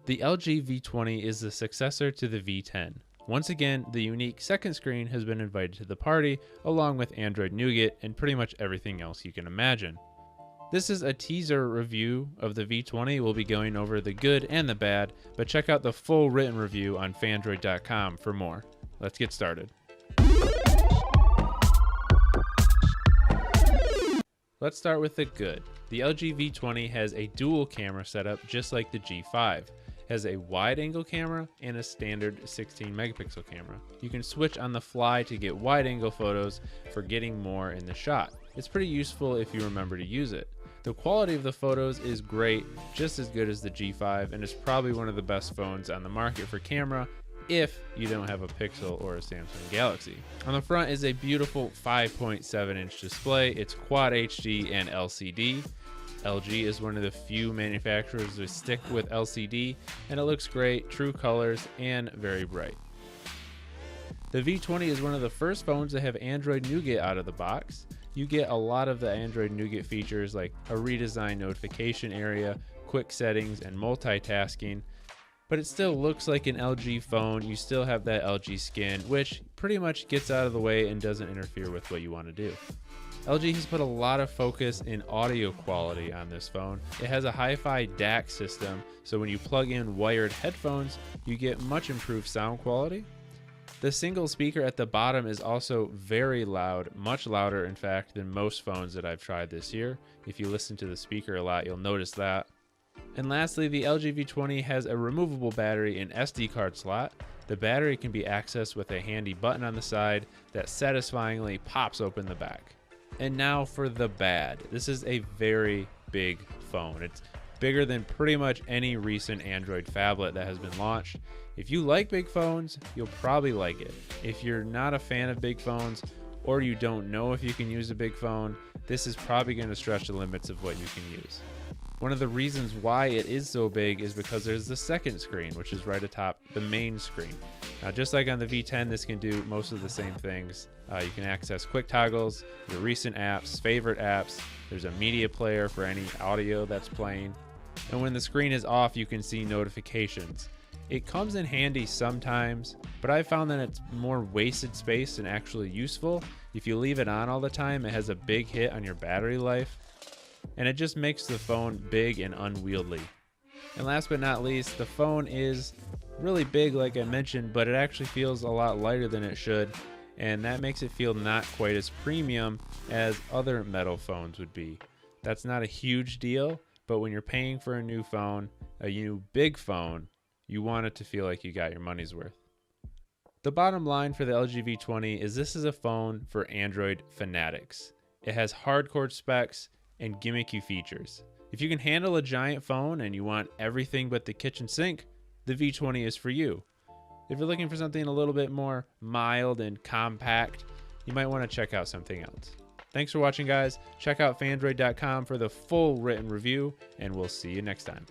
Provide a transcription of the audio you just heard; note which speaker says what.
Speaker 1: The LG V20 is the successor to the V10. Once again, the unique second screen has been invited to the party, along with Android Nougat and pretty much everything else you can imagine. This is a teaser review of the V20. We'll be going over the good and the bad, but check out the full written review on Phandroid.com for more. Let's get started. Let's start with the good. The LG V20 has a dual camera setup just like the G5. It has a wide angle camera and a standard 16 megapixel camera. You can switch on the fly to get wide angle photos for getting more in the shot. It's pretty useful if you remember to use it. The quality of the photos is great, just as good as the G5, and is probably one of the best phones on the market for camera if you don't have a Pixel or a Samsung Galaxy. On the front is a beautiful 5.7 inch display. It's Quad HD and LCD. LG is one of the few manufacturers to stick with LCD, and it looks great, true colors, and very bright. The V20 is one of the first phones to have Android Nougat out of the box. You get a lot of the Android Nougat features like a redesigned notification area, quick settings, and multitasking, but it still looks like an LG phone. You still have that LG skin, which pretty much gets out of the way and doesn't interfere with what you want to do. LG has put a lot of focus in audio quality on this phone. It has a hi-fi DAC system, so when you plug in wired headphones, you get much improved sound quality. The single speaker at the bottom is also very loud, much louder in fact than most phones that I've tried this year. If you listen to the speaker a lot, you'll notice that. And lastly, the LG V20 has a removable battery and SD card slot. The battery can be accessed with a handy button on the side that satisfyingly pops open the back. And now for the bad. This is a very big phone. It's bigger than pretty much any recent Android phablet that has been launched. If you like big phones, you'll probably like it. If you're not a fan of big phones, or you don't know if you can use a big phone, this is probably going to stretch the limits of what you can use. One of the reasons why it is so big is because there's the second screen, which is right atop the main screen. Now, just like on the V10, this can do most of the same things. You can access quick toggles, your recent apps, favorite apps. There's a media player for any audio that's playing. And when the screen is off, you can see notifications. It comes in handy sometimes, but I found that it's more wasted space than actually useful. If you leave it on all the time, it has a big hit on your battery life, and it just makes the phone big and unwieldy. And last but not least, the phone is really big like I mentioned, but it actually feels a lot lighter than it should, and that makes it feel not quite as premium as other metal phones would be. That's not a huge deal, but when you're paying for a new phone, a new big phone, you want it to feel like you got your money's worth. The bottom line for the LG V20 is this is a phone for Android fanatics. It has hardcore specs and gimmicky features. If you can handle a giant phone and you want everything but the kitchen sink, the V20 is for you. If you're looking for something a little bit more mild and compact, you might want to check out something else. Thanks for watching, guys. Check out Phandroid.com for the full written review, and we'll see you next time.